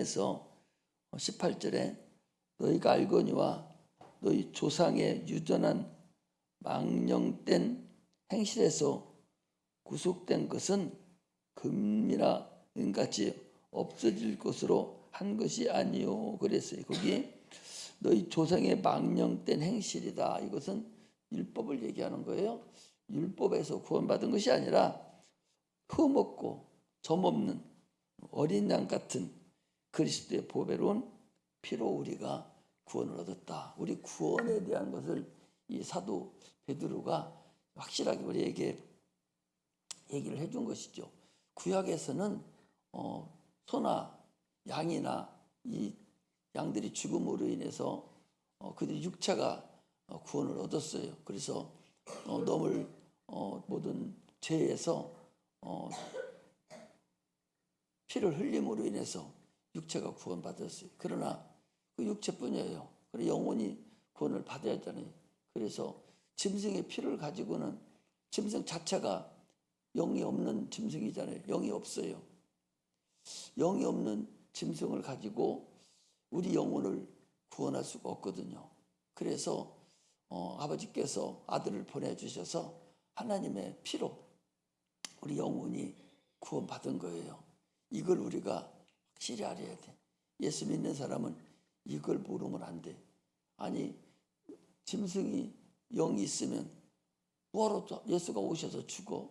그래서 18절에 너희가 알거니와 너희 조상의 유전한 망령된 행실에서 구속된 것은 금이나 은같이 없어질 것으로 한 것이 아니요 그랬어요. 거기 너희 조상의 망령된 행실이다. 이것은 율법을 얘기하는 거예요. 율법에서 구원받은 것이 아니라 흠없고 점없는 어린 양 같은 그리스도의 보배로운 피로 우리가 구원을 얻었다. 우리 구원에 대한 것을 이 사도 베드로가 확실하게 우리에게 얘기를 해준 것이죠. 구약에서는 소나 양이나 이 양들이 죽음으로 인해서 그들이 육체가 구원을 얻었어요. 그래서 넘을 모든 죄에서 피를 흘림으로 인해서 육체가 구원받았어요. 그러나 그 육체뿐이에요. 그래 영혼이 구원을 받아야 하잖아요. 그래서 짐승의 피를 가지고는 짐승 자체가 영이 없는 짐승이잖아요. 영이 없어요. 영이 없는 짐승을 가지고 우리 영혼을 구원할 수가 없거든요. 그래서 아버지께서 아들을 보내주셔서 하나님의 피로 우리 영혼이 구원받은 거예요. 이걸 우리가 확실히 알아야 돼. 예수 믿는 사람은 이걸 모르면 안 돼. 아니 짐승이 영이 있으면 뭐하러 예수가 오셔서 죽어?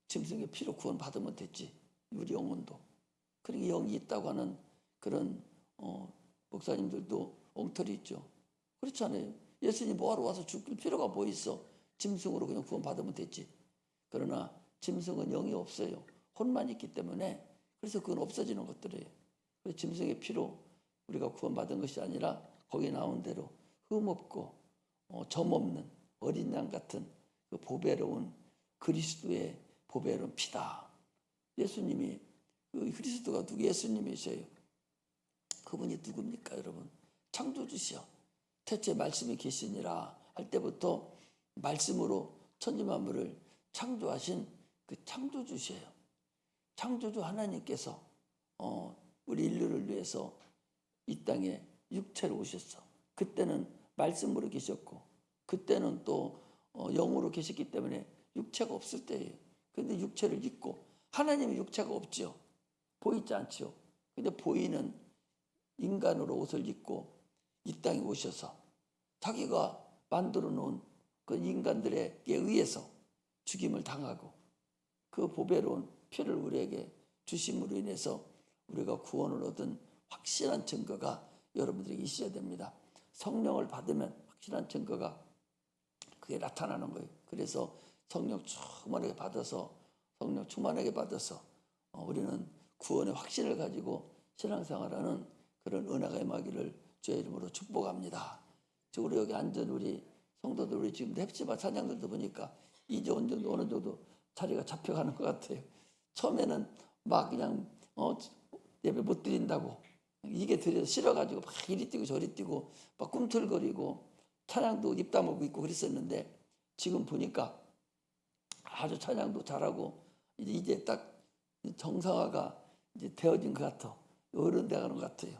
짐승의 피로 구원받으면 됐지. 우리 영혼도. 그러니까 영이 있다고 하는 그런 목사님들도 엉터리 있죠. 그렇잖아요. 예수님 뭐하러 와서 죽을 필요가 뭐 있어. 짐승으로 그냥 구원받으면 됐지. 그러나 짐승은 영이 없어요. 혼만 있기 때문에 그래서 그건 없어지는 것들이에요. 그래서 짐승의 피로 우리가 구원받은 것이 아니라 거기 나온 대로 흠없고 점없는 어린 양 같은 그 보배로운 그리스도의 보배로운 피다. 예수님이 그 그리스도가 누구 예수님이셔요. 그분이 누굽니까 여러분? 창조주시여 태초에 말씀이 계시니라 할 때부터 말씀으로 천지만물을 창조하신 그 창조주시에요. 창조주 하나님께서 우리 인류를 위해서 이 땅에 육체로 오셨어. 그때는 말씀으로 계셨고 그때는 또 영으로 계셨기 때문에 육체가 없을 때예요. 그런데 육체를 입고 하나님의 육체가 없죠. 보이지 않죠. 근데 보이는 인간으로 옷을 입고 이 땅에 오셔서 자기가 만들어 놓은 그 인간들에게 의해서 죽임을 당하고 그 보배로운 피를 우리에게 주심으로 인해서 우리가 구원을 얻은 확실한 증거가 여러분들에게 있어야 됩니다. 성령을 받으면 확실한 증거가 그게 나타나는 거예요. 그래서 성령 충만하게 받아서 우리는 구원의 확신을 가지고 신앙생활하는 그런 은혜가 임하기를 주의 이름으로 축복합니다. 우리 여기 앉은 우리 성도들 우리 지금 헵시바 찬양들도 보니까 이제 어느 정도 자리가 잡혀가는 것 같아요. 처음에는 막 그냥 예배 못 드린다고 이게 드려서 싫어가지고 막 이리 뛰고 저리 뛰고 막 꿈틀거리고 찬양도 입 다물고 있고 그랬었는데 지금 보니까 아주 찬양도 잘하고 이제 딱 정상화가 이제 되어진 것 같아. 어른 돼가는 것 같아요.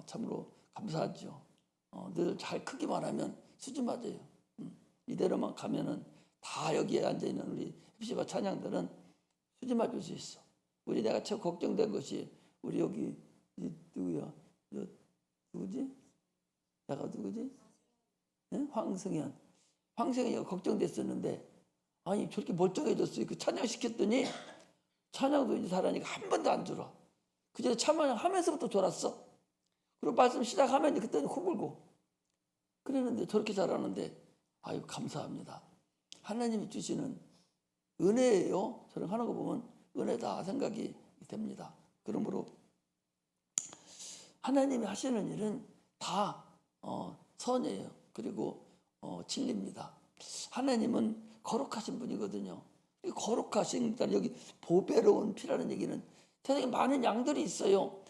참으로 감사하죠. 늘 잘 크기만 하면 수준 맞아요. 이대로만 가면은 다 여기에 앉아 있는 우리 헵시바 찬양들은 수준 맞을 수 있어. 내가 참 걱정된 것이 우리 여기 누구야? 누구지? 내가 누구지? 네? 황승현이가 걱정됐었는데 아니 저렇게 멀쩡해졌어요. 그 찬양 시켰더니 찬양도 이제 잘하니까 한 번도 안 졸아. 그전에 찬양 하면서부터 졸았어. 그리고 말씀 시작하면 그때는 코골고 그랬는데 저렇게 잘하는데 아유 감사합니다. 하나님이 주시는 은혜예요. 저런 하는 거 보면 은혜다 생각이 됩니다. 그러므로 하나님이 하시는 일은 다 선이에요. 그리고 진리입니다. 하나님은 거룩하신 분이거든요. 거룩하신 여기 보배로운 피라는 얘기는 세상에 많은 양들이 있어요.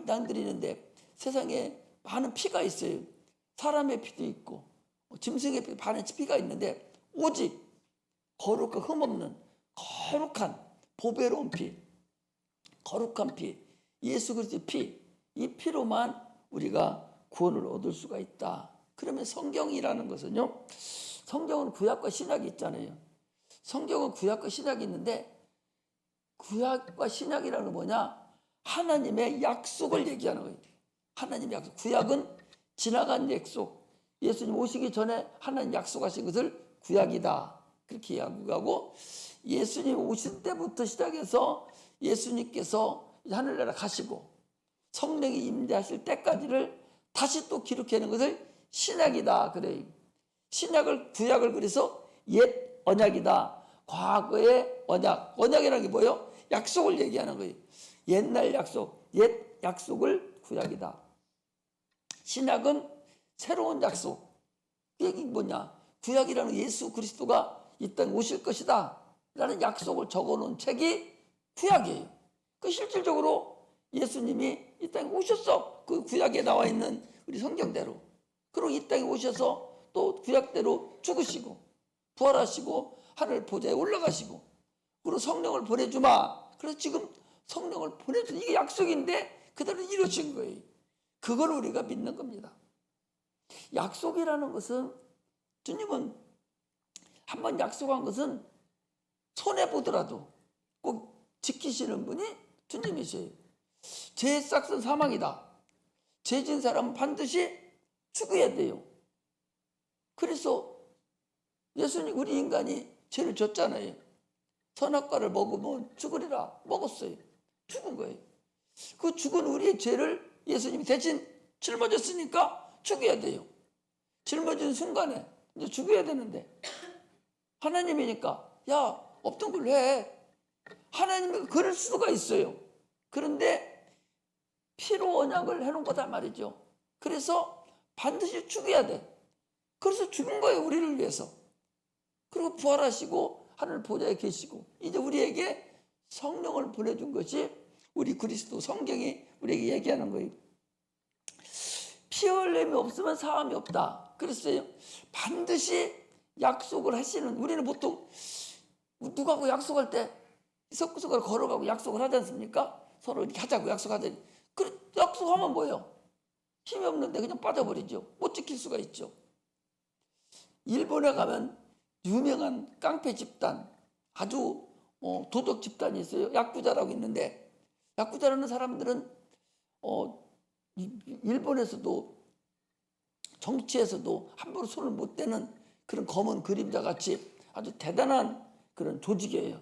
양들이 있는데 세상에 많은 피가 있어요. 사람의 피도 있고 짐승의 피, 많은 피가 있는데 오직 거룩한 흠없는 거룩한 보배로운 피, 거룩한 피, 예수 그리스도의 피, 이 피로만 우리가 구원을 얻을 수가 있다. 그러면 성경이라는 것은요, 성경은 구약과 신약이 있잖아요. 성경은 구약과 신약이 있는데, 구약과 신약이라는 건 뭐냐? 하나님의 약속을 얘기하는 거예요. 하나님의 약속. 구약은 지나간 약속, 예수님 오시기 전에 하나님 약속하신 것을 구약이다, 그렇게 이야기하고, 예수님 오실 때부터 시작해서 예수님께서 하늘나라 가시고 성령이 임재하실 때까지를 다시 또 기록하는 것을 신약이다 그래요. 신약을, 구약을 그래서 옛 언약이다. 과거의 언약. 언약이라는 게 뭐예요? 약속을 얘기하는 거예요. 옛날 약속, 옛 약속을 구약이다. 신약은 새로운 약속. 이게 뭐냐? 구약이라는 예수 그리스도가 이 땅에 오실 것이다 라는 약속을 적어놓은 책이 구약이에요. 그 실질적으로 예수님이 이 땅에 오셨어. 그 구약에 나와 있는 우리 성경대로. 그리고 이 땅에 오셔서 또 구약대로 죽으시고 부활하시고 하늘 보좌에 올라가시고 그리고 성령을 보내주마. 그래서 지금 성령을 보내주는 이게 약속인데 그대로 이루어진 거예요. 그걸 우리가 믿는 겁니다. 약속이라는 것은, 주님은 한번 약속한 것은 손해보더라도 꼭 지키시는 분이 주님이세요. 죄의 싹은 사망이다. 죄진 사람은 반드시 죽어야 돼요. 그래서 예수님, 우리 인간이 죄를 졌잖아요. 선악과를 먹으면 죽으리라. 먹었어요. 죽은 거예요. 그 죽은 우리의 죄를 예수님이 대신 짊어졌으니까 죽어야 돼요. 짊어진 순간에 이제 죽어야 되는데, 하나님이니까 야, 없던 걸로 해. 하나님이 그럴 수가 있어요. 그런데 피로 언약을 해놓은 거다 말이죠. 그래서 반드시 죽어야 돼. 그래서 죽은 거예요, 우리를 위해서. 그리고 부활하시고 하늘 보좌에 계시고 이제 우리에게 성령을 보내준 것이 우리 그리스도, 성경이 우리에게 얘기하는 거예요. 피 흘림이 없으면 사함이 없다 그랬어요. 반드시 약속을 하시는, 우리는 보통 누구하고 약속할 때 석구석을 걸어가고 약속을 하지 않습니까? 서로 이렇게 하자고 약속하더니, 그 약속하면 뭐예요? 힘이 없는데 그냥 빠져버리죠. 못 지킬 수가 있죠. 일본에 가면 유명한 깡패 집단, 아주 도덕 집단이 있어요. 야쿠자라고 있는데, 야쿠자라는 사람들은 일본에서도 정치에서도 함부로 손을 못 대는 그런 검은 그림자 같이 아주 대단한 그런 조직이에요.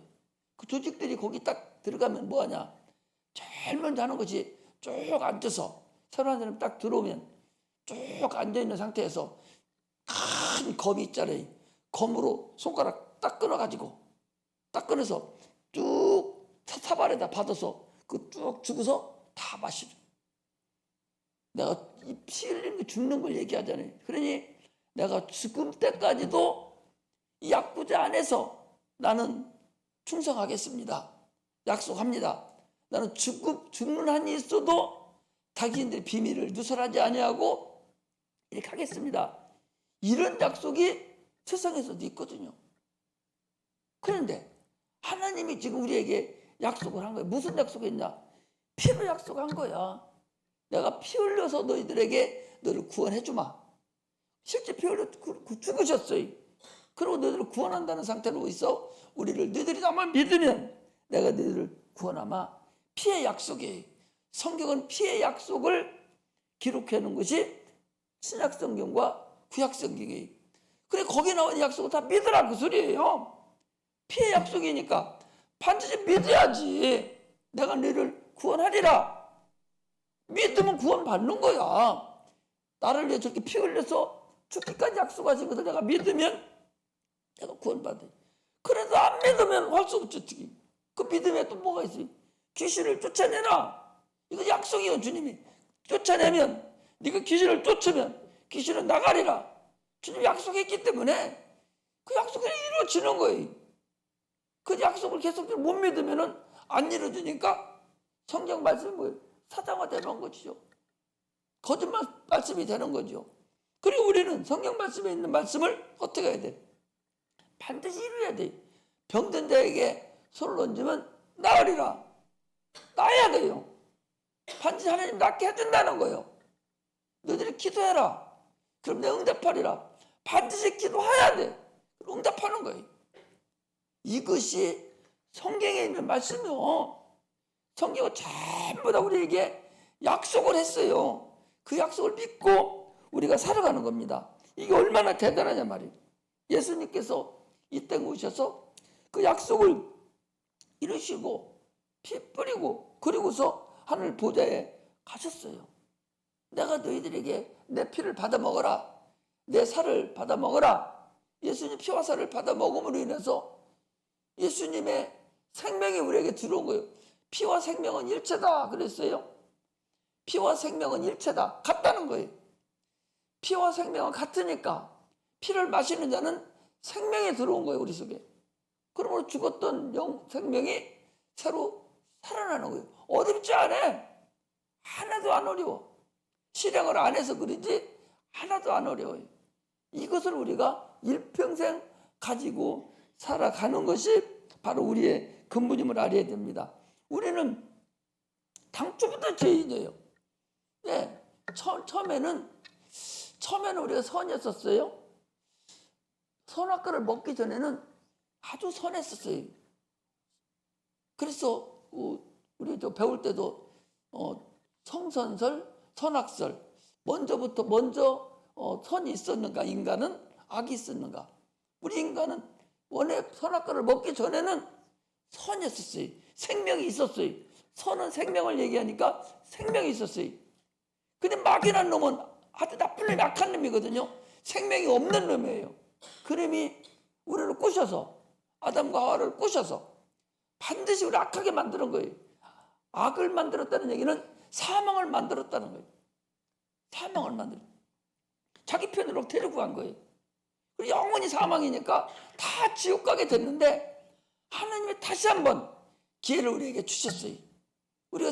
그 조직들이 거기 딱 들어가면 뭐하냐? 제일 먼저 하는 것이 쭉 앉아서, 새로운 사람이 딱 들어오면 쭉 앉아있는 상태에서 큰 검이 있잖아요. 검으로 손가락 딱 끊어가지고, 딱 끊어서 쭉 사발에다 받아서 그 쭉 주고서 다 마시죠. 내가 이 피 흘리는 거 죽는 걸 얘기하잖아요. 그러니 내가 죽음 때까지도 이 약부자 안에서 나는 충성하겠습니다. 약속합니다. 나는 죽는 한이 있어도 자기인들의 비밀을 누설하지 아니하고 이렇게 하겠습니다. 이런 약속이 세상에서도 있거든요. 그런데 하나님이 지금 우리에게 약속을 한 거예요. 무슨 약속했냐? 피로 약속한 거야. 내가 피 흘려서 너희들에게 너를 구원해주마. 실제 피 흘려 죽으셨어요. 그리고 너희들을 구원한다는 상태로 있어. 우리를 너희들이 나만 믿으면 내가 너희들을 구원하마. 피의 약속이에요. 성경은 피의 약속을 기록해 놓은 것이 신약성경과 구약성경이에요. 그래, 거기에 나온 약속을 다 믿으라 그 소리예요. 피의 약속이니까 반드시 믿어야지. 내가 너희를 구원하리라. 믿으면 구원받는 거야. 나를 위해 저렇게 피 흘려서 죽기까지 약속하신 것을 내가 믿으면 내가 구원받아. 그래도 안 믿으면 할 수 없죠. 그 믿음에 또 뭐가 있어요? 귀신을 쫓아내라. 이거 약속이에요. 주님이 쫓아내면, 네가 귀신을 쫓으면 귀신은 나가리라. 주님이 약속했기 때문에 그 약속이 이루어지는 거예요. 그 약속을 계속 못 믿으면 안 이루어지니까 성경 말씀이 뭐예요? 사장화되는 거죠. 거짓말 말씀이 되는 거죠. 그리고 우리는 성경 말씀에 있는 말씀을 어떻게 해야 돼? 반드시 이루어야 돼. 병든 자에게 손을 얹으면 나으리라. 나야 돼요. 반드시 하나님 낫게 해준다는 거예요. 너희들이 기도해라. 그럼 내가 응답하리라. 반드시 기도해야 돼. 응답하는 거예요. 이것이 성경에 있는 말씀이요. 성경은 전부 다 우리에게 약속을 했어요. 그 약속을 믿고 우리가 살아가는 겁니다. 이게 얼마나 대단하냐 말이에요. 예수님께서 이 땅에 오셔서 그 약속을 이루시고 피 뿌리고 그리고서 하늘 보좌에 가셨어요. 내가 너희들에게 내 피를 받아 먹어라. 내 살을 받아 먹어라. 예수님 피와 살을 받아 먹음으로 인해서 예수님의 생명이 우리에게 들어온 거예요. 피와 생명은 일체다 그랬어요. 피와 생명은 일체다. 같다는 거예요. 피와 생명은 같으니까 피를 마시는 자는 생명이 들어온 거예요. 우리 속에. 그러므로 죽었던 생명이 새로 살아나는 거예요. 어렵지 않아. 하나도 안 어려워. 실행을 안 해서 그러지 하나도 안 어려워요. 이것을 우리가 일평생 가지고 살아가는 것이 바로 우리의 근본임을 알아야 됩니다. 우리는 당초부터 죄인이에요. 네, 처음에는 우리가 선이었었어요. 선악과를 먹기 전에는 아주 선했었어요. 그래서 우리 배울 때도 성선설, 선악설 먼저 선이 있었는가 인간은 악이 있었는가. 우리 인간은 원래 선악과를 먹기 전에는 선이었었어요. 생명이 있었어요. 선은 생명을 얘기하니까 생명이 있었어요. 근데 막이라는 놈은 아주 나쁜 놈이 악한 놈이거든요. 생명이 없는 놈이에요. 그 놈이 우리를 꼬셔서 아담과 하와를 꼬셔서 반드시 우리 악하게 만드는 거예요. 악을 만들었다는 얘기는 사망을 만들었다는 거예요. 사망을 만들어. 자기 편으로 데리고 간 거예요. 그리고 영원히 사망이니까 다 지옥 가게 됐는데 하나님이 다시 한번 기회를 우리에게 주셨어요. 우리가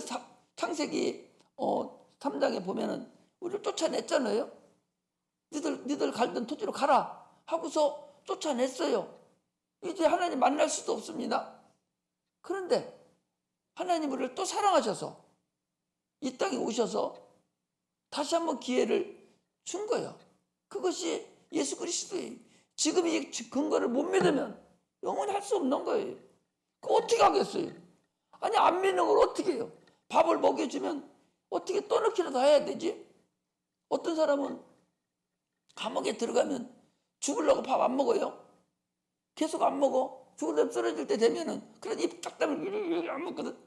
창세기 3장에 보면은 우리를 쫓아냈잖아요. 니들 갈던 토지로 가라 하고서 쫓아냈어요. 이제 하나님 만날 수도 없습니다. 그런데 하나님 우리를 또 사랑하셔서 이 땅에 오셔서 다시 한번 기회를 준 거예요. 그것이 예수 그리스도예요. 지금 이 근거를 못 믿으면 영원히 할 수 없는 거예요. 그거 어떻게 하겠어요? 아니 안 믿는 걸 어떻게 해요? 밥을 먹여주면 어떻게 떠넣기라도 해야 되지? 어떤 사람은 감옥에 들어가면 죽으려고 밥 안 먹어요. 계속 안 먹어. 죽으려면 쓰러질 때 되면은 그래도 입 딱 다물고 안 먹거든.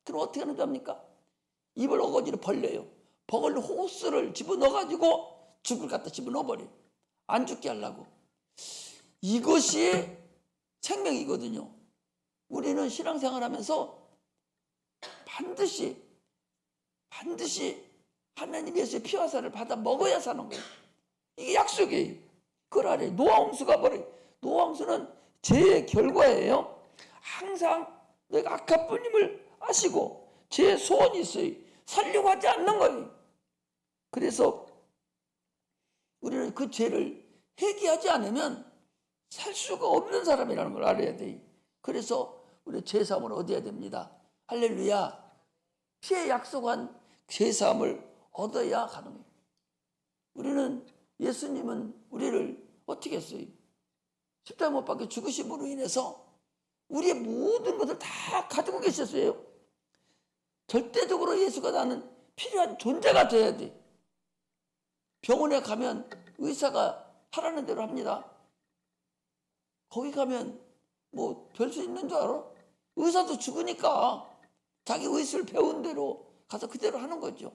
그럼 어떻게 하는 줄 압니까? 입을 어거지로 벌려요. 버글로 호스를 집어넣어가지고 죽을 갖다 집어넣어버려요. 안 죽게 하려고. 이것이 생명이거든요. 우리는 신앙생활 하면서 반드시 하나님 예수의 피와 살을 받아 먹어야 사는 거예요. 이게 약속이에요. 그걸 알아요. 노아홍수가 뭐래요? 노아홍수는 죄의 결과예요. 항상 내가 악한 분임을 아시고 죄의 소원이 있어요. 살려고 하지 않는 거예요. 그래서 우리는 그 죄를 회개하지 않으면 살 수가 없는 사람이라는 걸 알아야 돼요. 그래서 우리 죄사함을 얻어야 됩니다. 할렐루야. 피에 약속한 죄사함을 얻어야 가는 거예요. 우리는 예수님은 우리를 어떻게 했어요? 십자가 못 박혀 죽으심으로 인해서 우리의 모든 것을 다 가지고 계셨어요. 절대적으로 예수가 나는 필요한 존재가 돼야 돼. 병원에 가면 의사가 하라는 대로 합니다. 거기 가면 뭐 별 수 있는 줄 알아? 의사도 죽으니까 자기 의술을 배운 대로 가서 그대로 하는 거죠.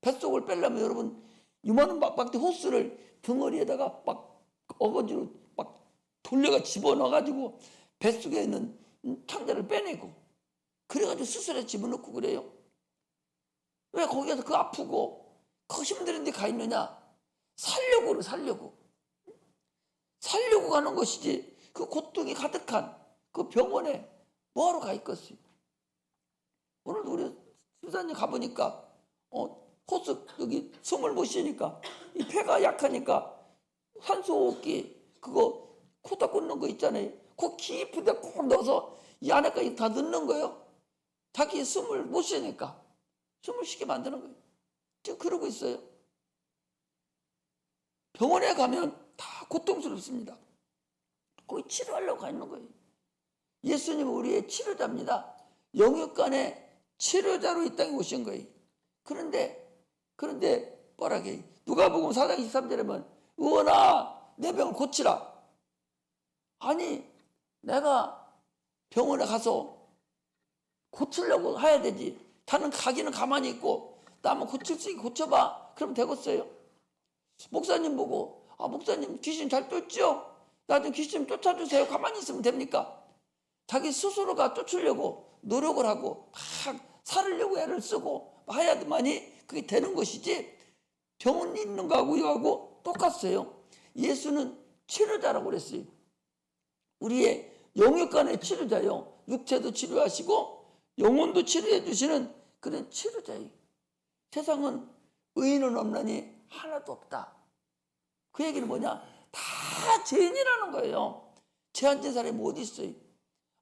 뱃속을 빼려면 여러분 이만한 막박대 호스를 덩어리에다가 막 어거지로 막 돌려가 집어넣어가지고 뱃속에 있는 창자를 빼내고 그래가지고 수술에 집어넣고 그래요. 왜 거기 가서 그 아프고 그 힘든 데 가 있느냐? 살려고 가는 것이지 그 고통이 가득한 그 병원에 뭐하러 가 있겠어요? 오늘도 우리 수사님 가보니까 호스 여기 숨을 못 쉬니까 이 폐가 약하니까 산소호흡기 그거 코다 꽂는 거 있잖아요. 그 깊은 데 꼭 넣어서 이 안에까지 다 넣는 거예요. 자기 숨을 못 쉬니까. 숨을 쉬게 만드는 거예요. 지금 그러고 있어요. 병원에 가면 다 고통스럽습니다. 거기 치료하려고 가 있는 거예요. 예수님은 우리의 치료자입니다. 영육간의 치료자로 이 땅에 오신 거예요. 그런데 뭐라게 누가복음 4장 23절에 보면 의원아 내 병을 고치라. 아니 내가 병원에 가서 고치려고 해야 되지. 다는 가기는 가만히 있고 나 한번 고칠 수 있게 고쳐봐. 그럼 되겠어요? 목사님 보고 목사님 귀신 잘 쫓죠? 나 좀 귀신 쫓아주세요. 가만히 있으면 됩니까? 자기 스스로가 쫓으려고 노력을 하고 막 살으려고 애를 쓰고 해야만이 그게 되는 것이지 병원에 있는 거하고 이거하고 똑같아요. 예수는 치료자라고 그랬어요. 우리의 영육간의 치료자요. 육체도 치료하시고 영혼도 치료해 주시는 그런 치료자예요. 세상은 의인은 없나니 하나도 없다. 그 얘기는 뭐냐? 다 죄인이라는 거예요. 죄 안 진 사람이 어디 있어요?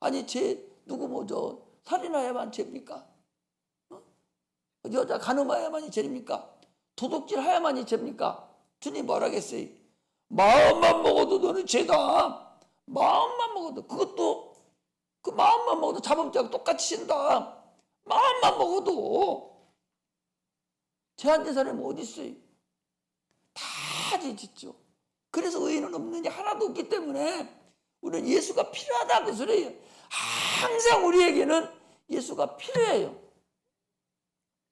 아니 누구 살인하야만 죄입니까? 여자 간음하야만이 죄입니까? 도둑질 하야만이 죄입니까? 주님 뭐라 했어요? 마음만 먹어도 너는 죄다. 마음만 먹어도 그것도 그 마음만 먹어도 자범죄하고 똑같이 신다. 마음만 먹어도 죄 안 진 사람이 어디 있어요? 다 죄 짓죠. 그래서 의인은 없느니 하나도 없기 때문에 우리는 예수가 필요하다 그 소리예요. 항상 우리에게는 예수가 필요해요.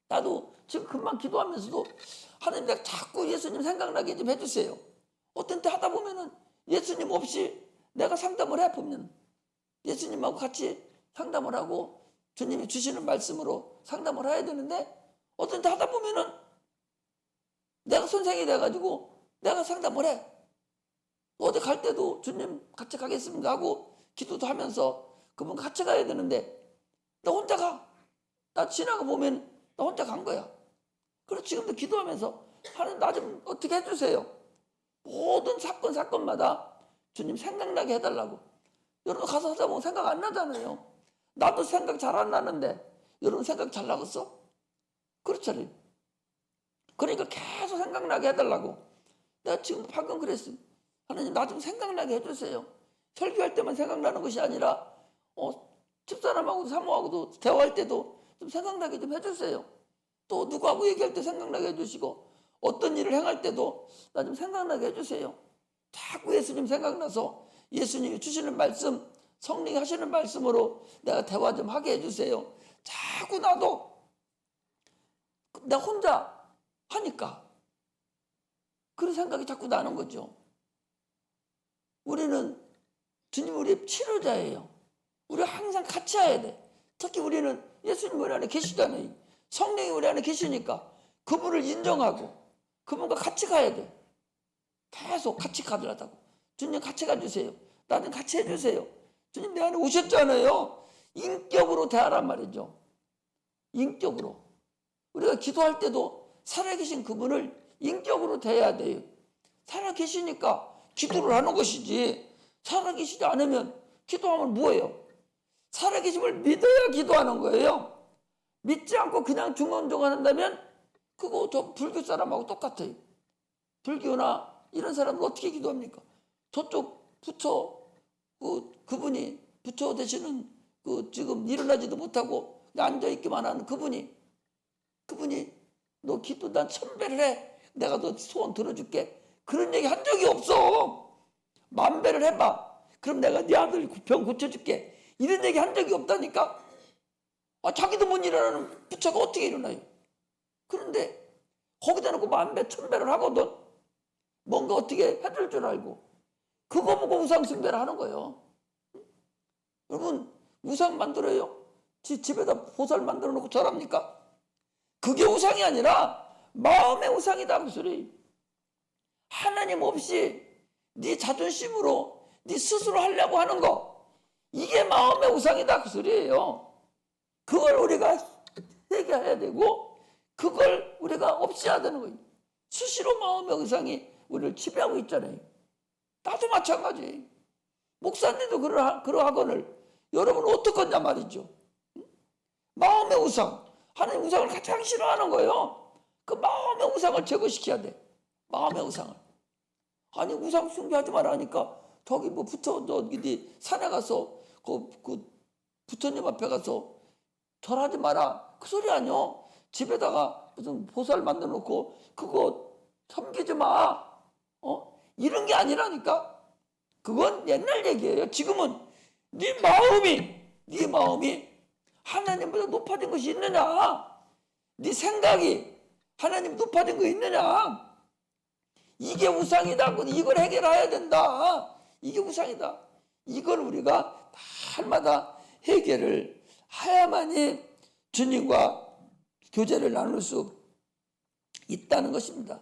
나도 지금 금방 기도하면서도 하나님 내가 자꾸 예수님 생각나게 좀 해주세요. 어떤 때 하다 보면은 예수님 없이 내가 상담을 해보면 예수님하고 같이 상담을 하고 주님이 주시는 말씀으로 상담을 해야 되는데 어떤 때 하다 보면은 내가 선생이 돼가지고 내가 상담을 해. 어디 갈 때도 주님 같이 가겠습니다 하고 기도도 하면서 그분 같이 가야 되는데 나 혼자 가. 나 지나가 보면 나 혼자 간 거야. 그래서 지금도 기도하면서 하나님 나 좀 어떻게 해주세요. 모든 사건마다 주님 생각나게 해달라고. 여러분 가서 하다 보면 생각 안 나잖아요. 나도 생각 잘 안 나는데 여러분 생각 잘 나겠어? 그렇잖아요. 그러니까 계속 생각나게 해달라고. 내가 지금 방금 그랬어요. 하나님 나 좀 생각나게 해주세요. 설교할 때만 생각나는 것이 아니라 집사람하고도 사모하고도 대화할 때도 좀 생각나게 좀 해주세요. 또 누구하고 얘기할 때 생각나게 해주시고 어떤 일을 행할 때도 나 좀 생각나게 해주세요. 자꾸 예수님 생각나서 예수님이 주시는 말씀 성령이 하시는 말씀으로 내가 대화 좀 하게 해주세요. 자꾸 나도 나 혼자 하니까 그런 생각이 자꾸 나는 거죠. 우리는 주님 우리의 치료자예요. 우리가 항상 같이 해야 돼. 특히 우리는 예수님 우리 안에 계시잖아요. 성령이 우리 안에 계시니까 그분을 인정하고 그분과 같이 가야 돼. 계속 같이 가더라고. 주님 같이 가주세요. 나는 같이 해주세요. 주님 내 안에 오셨잖아요. 인격으로 대하란 말이죠. 인격으로. 우리가 기도할 때도 살아계신 그분을 인격으로 대해야 돼요. 살아계시니까 기도를 하는 것이지 살아계시지 않으면 기도하면 뭐예요? 살아계심을 믿어야 기도하는 거예요. 믿지 않고 그냥 중언중언 한다면 그거 저 불교 사람하고 똑같아요. 불교나 이런 사람은 어떻게 기도합니까? 저쪽 부처 그분이 부처 되시는 지금 일어나지도 못하고 앉아있기만 하는 그분이 너 기도 난 1000배를 해. 내가 너 소원 들어줄게. 그런 얘기 한 적이 없어. 10,000배를 해봐. 그럼 내가 네 아들 병 고쳐줄게. 이런 얘기 한 적이 없다니까. 자기도 못 일어나는 부처가 어떻게 일어나요? 그런데 거기다 놓고 10,000배, 1000배를 하거든. 뭔가 어떻게 해줄 줄 알고. 그거 보고 우상 숭배를 하는 거예요. 여러분 우상 만들어요. 집에다 보살 만들어 놓고 절합니까? 그게 우상이 아니라 마음의 우상이다 그 소리. 하나님 없이 네 자존심으로 네 스스로 하려고 하는 거 이게 마음의 우상이다 그 소리예요. 그걸 우리가 해결해야 되고 그걸 우리가 없애야 되는 거예요. 수시로 마음의 우상이 우리를 지배하고 있잖아요. 나도 마찬가지. 목사님도 그런 학원을 여러분 어떡하냐 말이죠. 마음의 우상. 하나님 우상을 가장 싫어하는 거예요. 그 마음의 우상을 제거시켜야 돼. 마음의 우상을. 아니 우상 숭배하지 마라 하니까 저기 뭐 저기 산에 가서 그 부처님 앞에 가서 절하지 마라. 그 소리 아니요. 집에다가 무슨 보살 만들어 놓고 그거 섬기지 마. 이런 게 아니라니까. 그건 옛날 얘기예요. 지금은 네 마음이 하나님보다 높아진 것이 있느냐? 네 생각이 하나님 높아진 거 있느냐? 이게 우상이다. 이걸 해결해야 된다. 이게 우상이다. 이걸 우리가 날마다 해결을 해야만이 주님과 교제를 나눌 수 있다는 것입니다.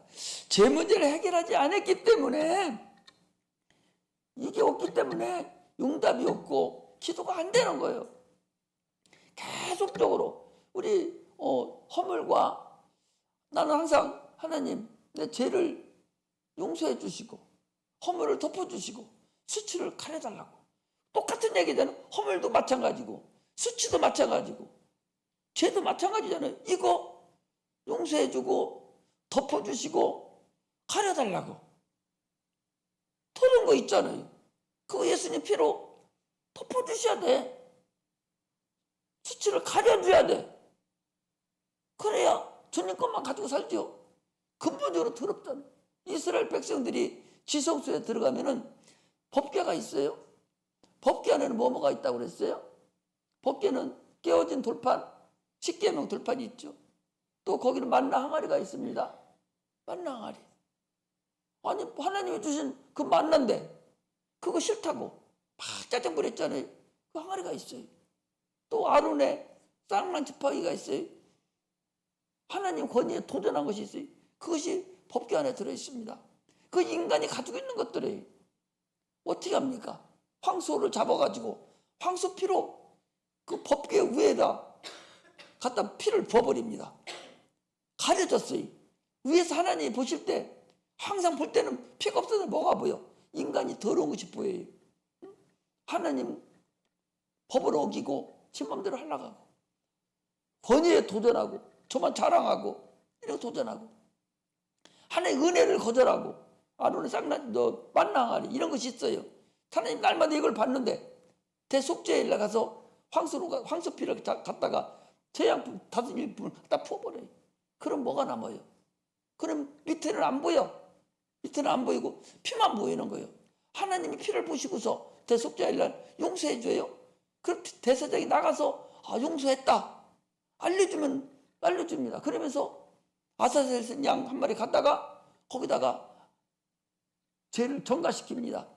제 문제를 해결하지 않았기 때문에 이게 없기 때문에 응답이 없고 기도가 안 되는 거예요. 계속적으로 우리 허물과 나는 항상 하나님 내 죄를 용서해 주시고 허물을 덮어주시고 수치를 가려달라고. 똑같은 얘기잖아요. 허물도 마찬가지고 수치도 마찬가지고 죄도 마찬가지잖아요. 이거 용서해 주고 덮어주시고 가려달라고. 그런 거 있잖아요. 그거 예수님 피로 덮어주셔야 돼. 수치를 가려줘야 돼. 그래야 주님 것만 가지고 살죠. 근본적으로 더럽잖아요. 이스라엘 백성들이 지성소에 들어가면은 법궤가 있어요. 법궤 안에는 뭐가 있다고 그랬어요? 법궤는 깨어진 돌판, 십계명 돌판이 있죠. 또 거기는 만나 항아리가 있습니다. 만나 항아리. 아니 하나님이 주신 그 만나인데 그거 싫다고 막 짜증 부렸잖아요. 그 항아리가 있어요. 또 아론의 쌍난 지팡이가 있어요. 하나님 권위에 도전한 것이 있어요. 그것이 법궤 안에 들어있습니다. 그 인간이 가지고 있는 것들이 어떻게 합니까? 황소를 잡아가지고 황소 피로 그 법궤 위에다 갖다 피를 부어버립니다. 가려졌어요. 위에서 하나님이 보실 때 항상 볼 때는 피가 없어서 뭐가 보여? 인간이 더러운 것이 보여요. 하나님 법을 어기고 지 맘대로 하려고 하고 권위에 도전하고 저만 자랑하고 이렇게 도전하고 하나님의 은혜를 거절하고 아론의 쌍난 만나 항아리 이런 것이 있어요. 하나님 날마다 이걸 봤는데 대속죄일 날 가서 황소피를 갖다가 제양품 5-1분 갖다 부어버려요. 그럼 뭐가 남아요? 그럼 밑에는 안 보여. 밑에는 안 보이고 피만 보이는 거예요. 하나님이 피를 보시고서 대속죄일 날 용서해줘요. 그럼 대사장이 나가서 용서했다 알려줍니다. 그러면서 아사셀 양 한 마리 갖다가 거기다가 죄를 전가시킵니다.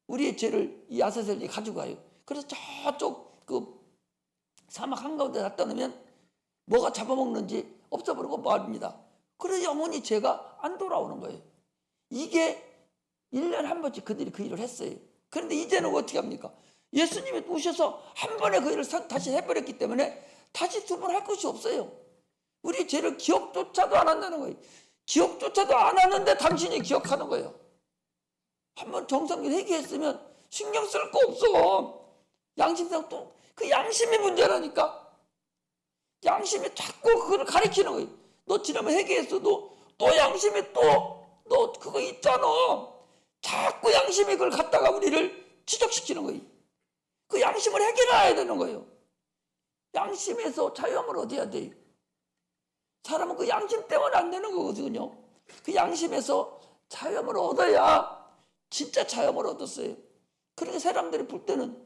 우리의 죄를 이 아사셀이 가져가요. 그래서 저쪽 그 사막 한가운데 갖다 놓으면 뭐가 잡아먹는지 없어버리고 말입니다. 그래서 영원히 죄가 안 돌아오는 거예요. 이게 1년에 한 번씩 그들이 그 일을 했어요. 그런데 이제는 어떻게 합니까? 예수님이 오셔서 한 번에 그 일을 다시 해버렸기 때문에 다시 두 번 할 것이 없어요. 우리 죄를 기억조차도 안 한다는 거예요. 기억조차도 안 하는데 당신이 기억하는 거예요. 한번 정상적으로 회개했으면 신경 쓸 거 없어. 양심상 또 그 양심의 문제라니까. 양심이 자꾸 그걸 가리키는 거예요. 너 지난번 회개했어도 또 양심이 너 그거 있잖아. 자꾸 양심이 그걸 갖다가 우리를 지적시키는 거예요. 그 양심을 해결해야 되는 거예요. 양심에서 자유함을 얻어야 돼요. 사람은 그 양심 때문에 안 되는 거거든요. 그 양심에서 자유함을 얻어야 진짜 자유함을 얻었어요. 그러니까 사람들이 볼 때는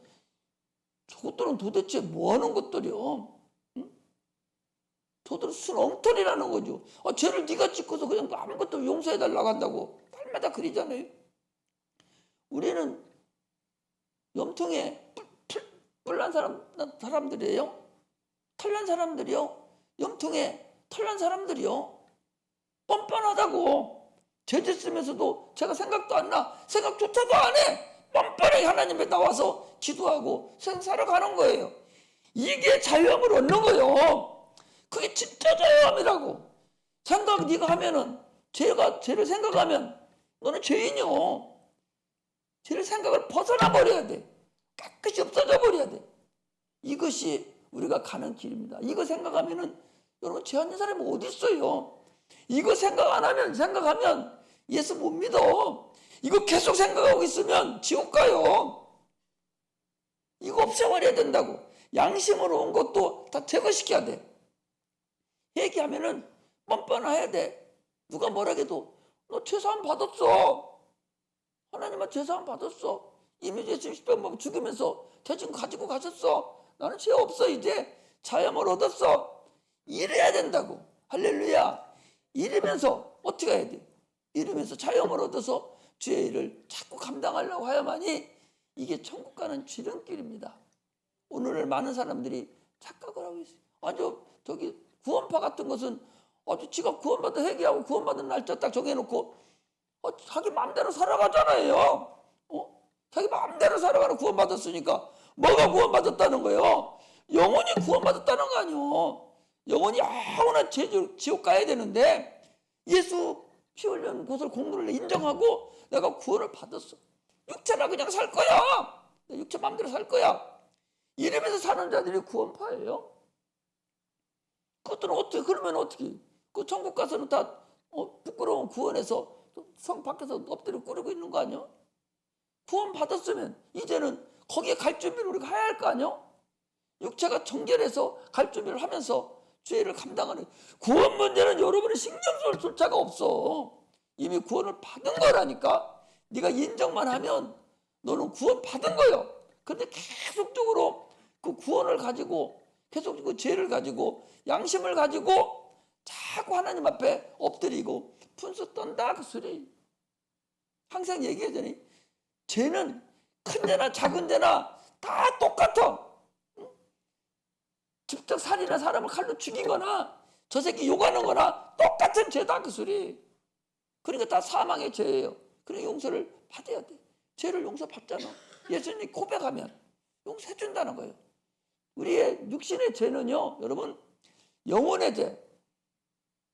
저것들은 도대체 뭐 하는 것들이요? 응? 저들은 순 엉터리라는 거죠. 죄를 네가 짓고서 그냥 아무것도 용서해달라고 한다고 날마다 그러잖아요. 우리는 염통에 뿔난 사람들이에요. 털난 사람들이요. 염통에 털난 사람들이요. 뻔뻔하다고. 죄 짓으면서도 제가 생각도 안 나. 생각조차도 안 해. 뻔뻔하게 하나님에 나와서 기도하고 살아가는 거예요. 이게 자유함을 얻는 거예요. 그게 진짜 자유함이라고. 생각 네가 하면은 죄를 생각하면 너는 죄인이요. 죄를 생각을 벗어나 버려야 돼. 깨끗이 없어져 버려야 돼. 이것이 우리가 가는 길입니다. 이거 생각하면은 여러분, 죄 안 진 사람이 어디 있어요? 이거 생각하면 예수 못 믿어. 이거 계속 생각하고 있으면 지옥 가요. 이거 없애버려야 된다고. 양심으로 온 것도 다 제거시켜야 돼. 얘기하면은 뻔뻔해야 돼. 누가 뭐라 해도 너 죄사함 받았어. 하나님은 죄사함 받았어. 이미 예수 십자가에 죽으면서 대신 가지고 가셨어. 나는 죄 없어. 이제 자유함을 얻었어. 이래야 된다고. 할렐루야. 이러면서 어떻게 해야 돼? 이러면서 자유함을 얻어서 죄의 일을 자꾸 감당하려고 하야만이 이게 천국 가는 지름길입니다. 오늘날 많은 사람들이 착각을 하고 있어요. 아주 저기 구원파 같은 것은 아주 지가 구원받아 회개하고 구원받은 날짜 딱 정해놓고 자기 마음대로 살아가잖아요. 자기 마음대로 살아가는 구원받았으니까 뭐가 구원받았다는 거예요? 영원히 구원받았다는 거 아니에요. 영원히 영원한 지옥 가야 되는데 예수 피 흘린 곳을 공로를 인정하고 내가 구원을 받았어. 육체나 그냥 살 거야. 내 육체 마음대로 살 거야. 이러면서 사는 자들이 구원파예요. 그것들은 어떻게, 그러면 어떻게? 그 천국 가서는 다 부끄러운 구원에서 성 밖에서 엎드려 꾸리고 있는 거 아니야? 구원 받았으면 이제는 거기에 갈 준비를 우리가 해야 할 거 아니야? 육체가 정결해서 갈 준비를 하면서 죄를 감당하는 구원 문제는 여러분이 신경 쓸 수차가 없어. 이미 구원을 받은 거라니까. 네가 인정만 하면 너는 구원 받은 거예요. 그런데 계속적으로 그 구원을 가지고 계속 그 죄를 가지고 양심을 가지고 자꾸 하나님 앞에 엎드리고 분수 떤다 그 소리. 항상 얘기하잖아요. 죄는 큰 죄나 작은 죄나 다 똑같아. 직접 살인한 사람을 칼로 죽이거나 저 새끼 욕하는 거나 똑같은 죄다 그 소리. 그러니까 다 사망의 죄예요. 그러니까 용서를 받아야 돼. 죄를 용서받잖아. 예수님이 고백하면 용서해 준다는 거예요. 우리의 육신의 죄는요, 여러분, 영혼의 죄,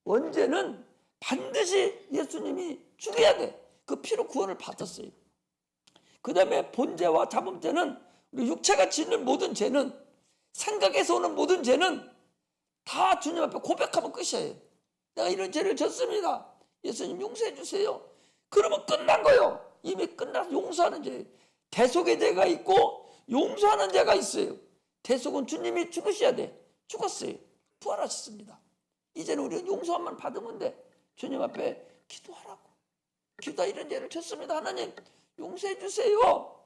원죄는 반드시 예수님이 죽여야 돼. 그 피로 구원을 받았어요. 그 다음에 본죄와 자범죄는 우리 육체가 짓는 모든 죄는, 생각에서 오는 모든 죄는 다 주님 앞에 고백하면 끝이에요. 내가 이런 죄를 졌습니다. 예수님 용서해 주세요. 그러면 끝난 거예요. 이미 끝나서 용서하는 죄. 대속의 죄가 있고 용서하는 죄가 있어요. 대속은 주님이 죽으셔야 돼. 죽었어요. 부활하셨습니다. 이제는 우리는 용서함만 받으면 돼. 주님 앞에 기도하라고. 기도하 이런 죄를 졌습니다. 하나님 용서해 주세요.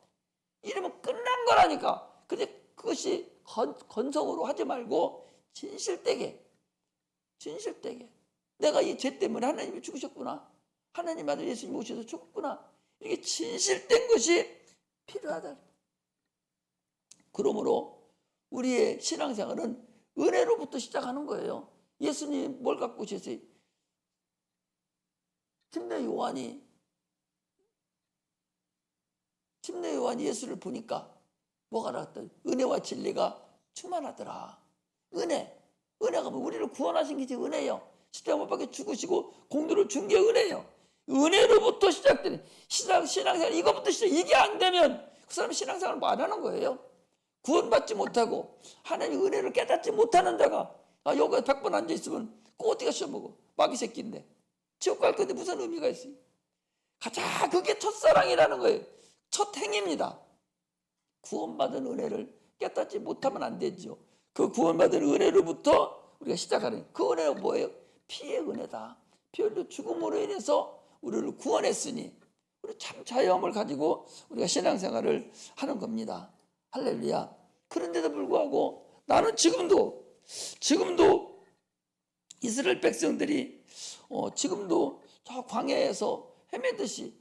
이러면 끝난 거라니까. 근데 그것이 건성으로 하지 말고 진실되게 내가 이 죄 때문에 하나님이 죽으셨구나. 하나님 아들 예수님 오셔서 죽었구나. 이게 진실된 것이 필요하다. 그러므로 우리의 신앙생활은 은혜로부터 시작하는 거예요. 예수님 뭘 갖고 오셨어요? 침례 요한이 예수를 보니까 뭐가 나왔다? 은혜와 진리가 충만하더라. 은혜가 뭐 우리를 구원하신 게 은혜예요. 십자가 못 박혀 죽으시고 공로를 준 게 은혜예요. 은혜로부터 시작되는 신앙생활 이거부터 시작. 이게 안 되면 그 사람이 신앙생활을 안 하는 거예요. 구원받지 못하고 하나님 은혜를 깨닫지 못하는 자가 여기에 100번 앉아있으면 그 어디가 시험보고 마귀 새끼인데 지옥 갈 건데 무슨 의미가 있어요? 가자, 그게 첫사랑이라는 거예요. 첫 행입니다. 구원받은 은혜를 깨닫지 못하면 안 되죠. 그 구원받은 은혜로부터 우리가 시작하는 그 은혜가 뭐예요? 피의 은혜다. 피 흘려 죽음으로 인해서 우리를 구원했으니 우리 참 자유함을 가지고 우리가 신앙생활을 하는 겁니다. 할렐루야. 그런데도 불구하고 나는 지금도 이스라엘 백성들이 지금도 저 광야에서 헤매듯이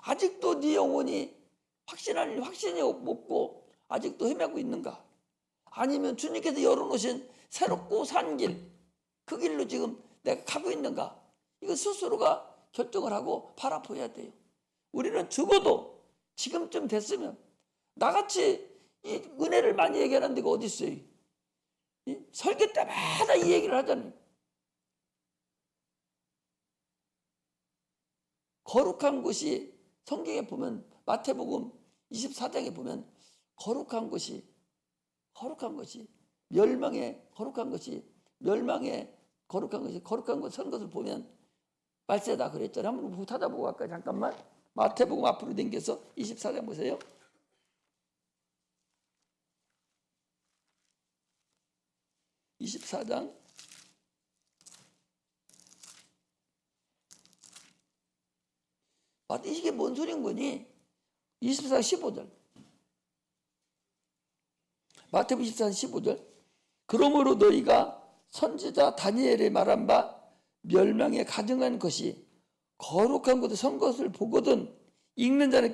아직도 네 영혼이 확신이 없고 아직도 헤매고 있는가? 아니면 주님께서 열어놓으신 새롭고 산 길, 그 길로 지금 내가 가고 있는가? 이거 스스로가 결정을 하고 바라보아야 돼요. 우리는 적어도 지금쯤 됐으면 나같이 이 은혜를 많이 얘기하는 데가 어디 있어요? 설교 때마다 이 얘기를 하잖아요. 거룩한 것이 성경에 보면 마태복음 24장에 보면 거룩한 것이 멸망의 거룩한 것 선 것을 보면 말세다 그랬잖아요. 한번 찾아보고 갈까요? 잠깐만. 마태복음 앞으로 당겨서 24장 보세요. 이게 뭔 소린 거니? 24장 15절. 마태복음 24장 15절. 그러므로 너희가 선지자 다니엘의 말한 바 멸망에 가증한 것이 거룩한 곳에 선 것을 보거든 읽는 자는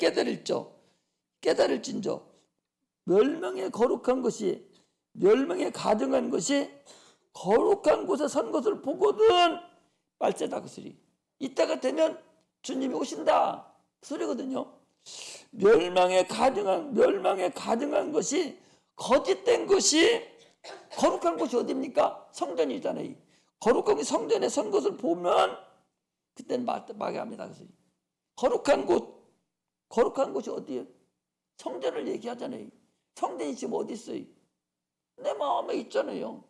깨달을진저 멸망에 가증한 것이 거룩한 곳에 선 것을 보거든 말세다 그 소리. 이때가 되면 주님이 오신다 그 소리거든요. 멸망에 가증한 것이 거짓된 것이 거룩한 곳이 어디입니까? 성전이잖아요. 거룩한 성전에 선 것을 보면 그때는 마귀합니다. 거룩한 곳이 어디예요? 성전을 얘기하잖아요. 성전이 지금 어디 있어요? 내 마음에 있잖아요.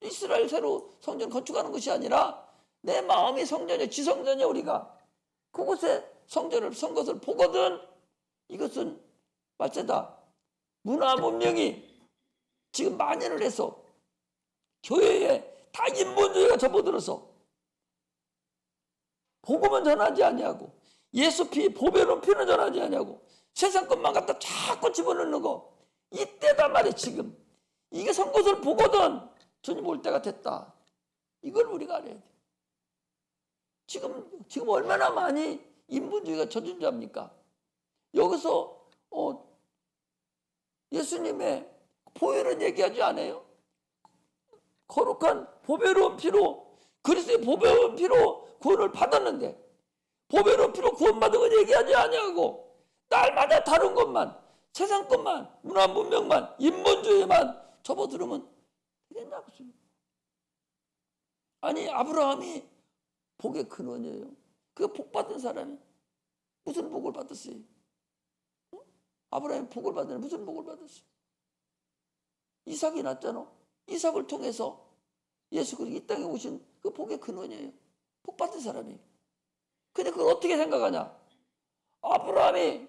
이스라엘 새로 성전 건축하는 것이 아니라 내 마음이 성전이에요. 지성전이에요. 우리가 그곳에 성전을 선 것을 보거든 이것은 말세다. 문화 문명이 지금 만연을 해서 교회에 다 인본주의가 접어들어서 복음은 전하지 아니하고 예수 피 보배로운 피는 전하지 아니하고 세상 것만 갖다 자꾸 집어넣는 거 이때다 말이야. 지금 이게 선것을 보거든 주님 올 때가 됐다. 이걸 우리가 알아야 돼. 지금 얼마나 많이 인본주의가 젖은 줄 압니까? 여기서 예수님의 보혈은 얘기하지 않아요? 거룩한 보배로운 피로 그리스도의 보배로운 피로 구원을 받았는데 보배로운 피로 구원받은 건 얘기하지 아니하고 날마다 다른 것만 세상 것만 문화 문명만 인본주의만 접어들으면 되겠냐고. 아니 아브라함이 복의 근원이에요. 그 복 받은 사람이 무슨 복을 받았어요? 아브라함이 복을 받으면 무슨 복을 받았어요? 이삭이 낳았잖아. 이삭을 통해서 예수 그리스도 이 땅에 오신 그 복의 근원이에요. 복 받은 사람이. 근데 그걸 어떻게 생각하냐? 아브라함이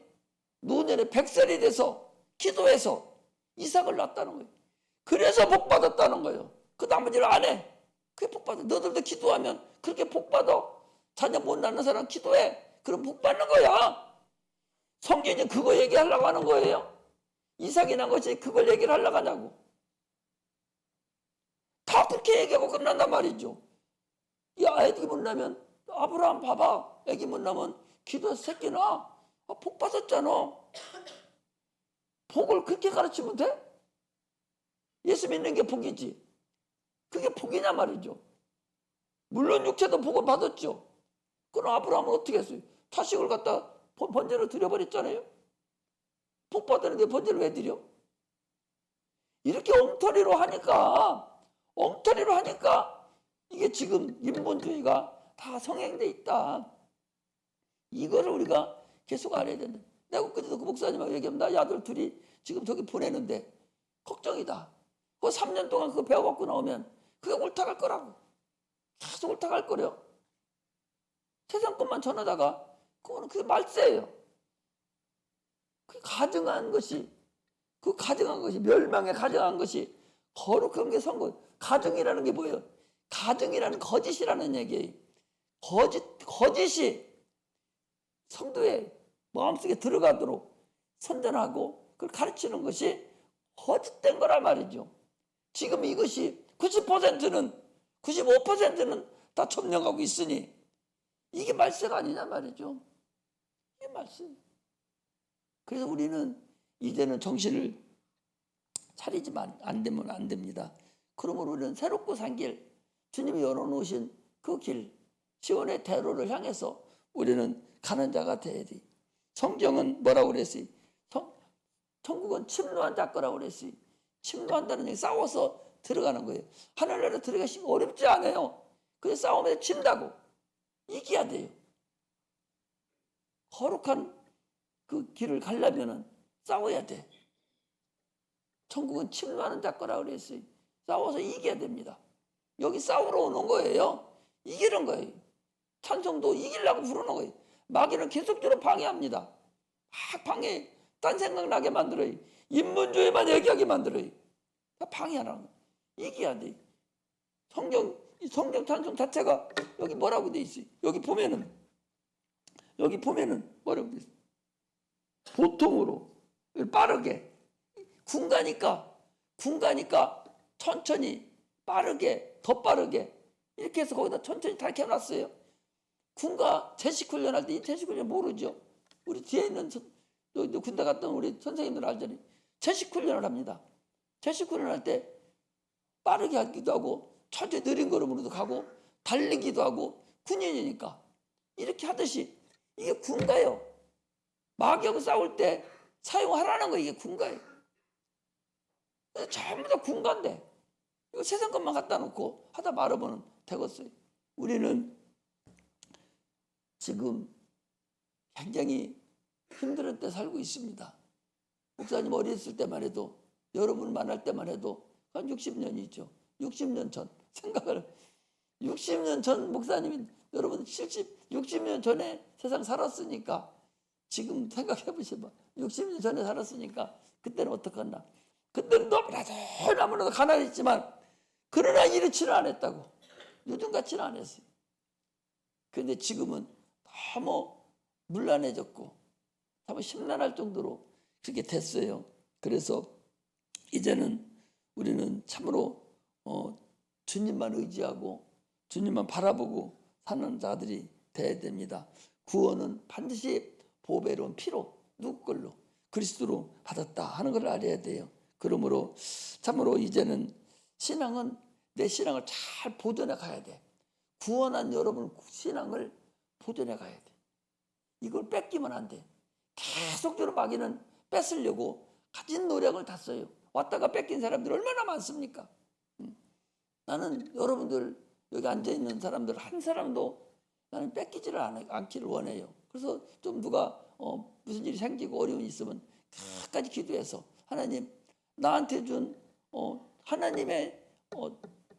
노년에 100살이 돼서 기도해서 이삭을 낳았다는 거예요. 그래서 복 받았다는 거예요. 그 나머지를 안 해. 그게 복 받아. 너들도 기도하면 그렇게 복 받아. 자녀 못 낳는 사람 기도해. 그럼 복 받는 거야. 성경이 그거 얘기하려고 하는 거예요. 이삭이 낳은 것이 그걸 얘기를 하려고 하냐고. 다 그렇게 얘기하고 끝난단 말이죠. 야, 애기 못 낳으면 아브라함 봐봐. 애기 못 낳으면 기도해서 새끼 낳아. 복 받았잖아. 복을 그렇게 가르치면 돼? 예수 믿는 게 복이지. 그게 복이냐 말이죠. 물론 육체도 복을 받았죠. 그럼 아브라함은 어떻게 했어요? 자식을 갖다 번제로 드려버렸잖아요. 복 받았는데 번제를 왜 드려? 이렇게 엉터리로 하니까 이게 지금 인본주의가 다 성행돼 있다. 이거를 우리가 계속 알아야 된다. 내가 그때도 그 목사님하고 얘기하면 나 아들 둘이 지금 저기 보내는데 걱정이다. 그 3년 동안 그거 배워갖고 나오면 그게 옳다갈 거라고. 계속 옳다갈 거래요. 세상 것만 전하다가 그거는 그게 말세예요. 그 가증한 것이 멸망에 가증한 것이 거룩한 게 선거. 가증이라는 게 뭐예요? 가증이라는 거짓이라는 얘기예요. 거짓이 성도의 마음속에 들어가도록 선전하고 그걸 가르치는 것이 거짓된 거란 말이죠. 지금 이것이 95%는 다 점령하고 있으니 이게 말세가 아니냐 말이죠. 이게 말세. 그래서 우리는 이제는 정신을 차리지만 안 되면 안 됩니다. 그러므로 우리는 새롭고 산 길, 주님이 열어놓으신 그 길, 시온의 대로를 향해서 우리는 가는 자가 돼야 돼. 성경은 뭐라고 그랬어요? 천국은 침노한 자 거라고 그랬어요. 침노한다는 얘기 싸워서 들어가는 거예요. 하늘나라 들어가기 어렵지 않아요. 그래서 싸움에서 진다고. 이겨야 돼요. 거룩한 그 길을 가려면 싸워야 돼. 천국은 침노하는 자 거라고 그랬어요. 싸워서 이겨야 됩니다. 여기 싸우러 오는 거예요. 이기는 거예요. 찬송도 이기려고 부르는 거예요. 마귀는 계속적으로 방해합니다. 막 방해, 딴 생각 나게 만들어요. 인문주의만 얘기하게 만들어요. 다 방해하라는 거예요. 이겨야 돼. 성경 찬송 자체가 여기 뭐라고 돼 있어요? 여기 보면은 뭐라고 돼 있어요? 보통으로 빠르게 군가니까 천천히 빠르게 더 빠르게 이렇게 해서 거기다 천천히 다 켜놨어요. 군가 제식훈련할 때 이 제식훈련 모르죠? 우리 뒤에 있는 군대 갔던 우리 선생님들 알잖아요. 제식훈련을 합니다. 제식훈련할 때 빠르게 하기도 하고 천천히 느린 걸음으로도 가고 달리기도 하고 군인이니까 이렇게 하듯이 이게 군가예요. 마귀하고 싸울 때 사용하라는 거 이게 군가예요. 전부 다 군가인데 이거 세상 것만 갖다 놓고 하다 말아보면 되겠어요. 우리는 지금 굉장히 힘든 때 살고 있습니다. 목사님 어렸을 때만 해도 여러분 만날 때만 해도 한 60년이죠. 60년 전 생각을 60년 전 목사님이 여러분 60년 전에 세상 살았으니까 지금 생각해 보시면 60년 전에 살았으니까 그때는 어떡했나. 그때는 너무나도 가난했지만 그러나 이렇지는 않았다고. 요즘같이는 안 했어요. 그런데 지금은 너무 문란해졌고 너무 심란할 정도로 그렇게 됐어요. 그래서 이제는 우리는 참으로 주님만 의지하고 주님만 바라보고 사는 자들이 돼야 됩니다. 구원은 반드시 보배로운 피로 누구 걸로 그리스도로 받았다 하는 걸 알아야 돼요. 그러므로 참으로 이제는 신앙은 내 신앙을 잘 보존해 가야 돼. 구원한 여러분 신앙을 보존해 가야 돼. 이걸 뺏기면 안 돼. 계속적으로 마귀는 뺏으려고 가진 노력을 다 써요. 왔다가 뺏긴 사람들 얼마나 많습니까? 나는 여러분들 여기 앉아있는 사람들 한 사람도 나는 뺏기지를 않기를 원해요. 그래서 좀 누가 무슨 일이 생기고 어려움이 있으면 끝까지 기도해서 하나님 나한테 준 하나님의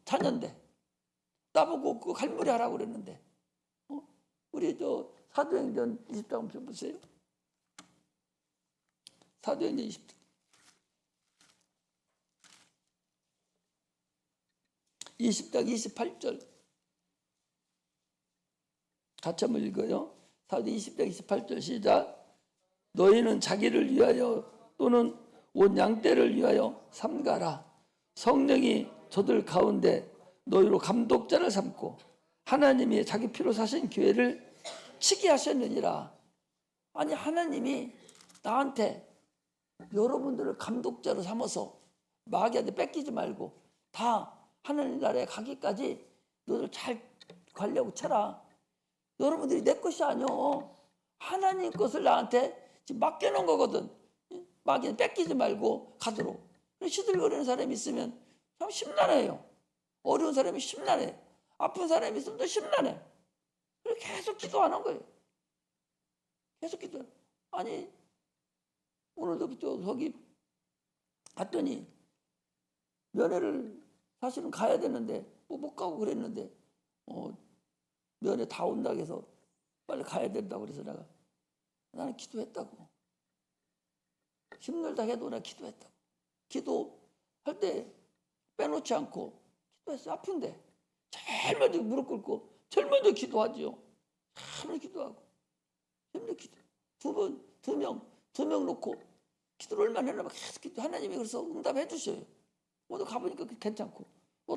자녀인데 나보고 그 갈무리 하라고 그랬는데 우리 사도행전 20장 좀 보세요. 사도행전 20장 28절 같이 한번 읽어요. 사도 20장 28절 시작. 너희는 자기를 위하여 또는 온 양떼를 위하여 삼가라. 성령이 저들 가운데 너희로 감독자를 삼고 하나님이 자기 피로 사신 교회를 치게 하셨느니라. 아니 하나님이 나한테 여러분들을 감독자로 삼아서 마귀한테 뺏기지 말고 다 하나님 나라에 가기까지 너희들 잘 관리하고 쳐라. 여러분들이 내 것이 아니오. 하나님 것을 나한테 지금 맡겨놓은 거거든. 마귀는 뺏기지 말고 가도록. 시들거리는 사람이 있으면 참 심란해요. 어려운 사람이 심란해. 아픈 사람이 있으면 또 심란해. 그래서 계속 기도하는 거예요. 계속 기도. 아니 오늘도 저기 갔더니 면회를 사실은 가야 되는데 못 가고 그랬는데 면회 다 온다고 해서 빨리 가야 된다고 그래서 나는 기도했다고. 힘들다 해도 나 기도했다고. 기도할 때 빼놓지 않고 기도했어요. 아픈데 제일 먼저 무릎 꿇고 제일 먼저 기도하죠. 제일 먼저 기도하고 제일 먼저 기도. 두 명 놓고 기도를 얼마나 했나 막 계속 기도. 하나님이 그래서 응답해 주셔요. 모두 가보니까 괜찮고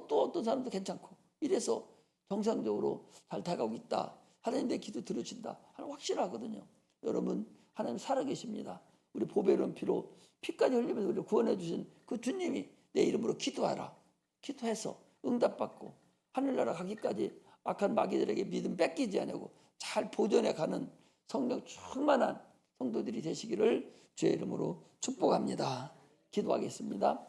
또 어떤 사람도 괜찮고 이래서 정상적으로 잘 다가오고 있다. 하나님 내 기도 들으신다 하는 확실하거든요. 여러분 하나님 살아계십니다. 우리 보배로운 피로 피까지 흘리면서 우리를 구원해 주신 그 주님이 내 이름으로 기도하라. 기도해서 응답받고 하늘나라 가기까지 악한 마귀들에게 믿음 뺏기지 않냐고 잘 보존해 가는 성령 충만한 성도들이 되시기를 주의 이름으로 축복합니다. 기도하겠습니다.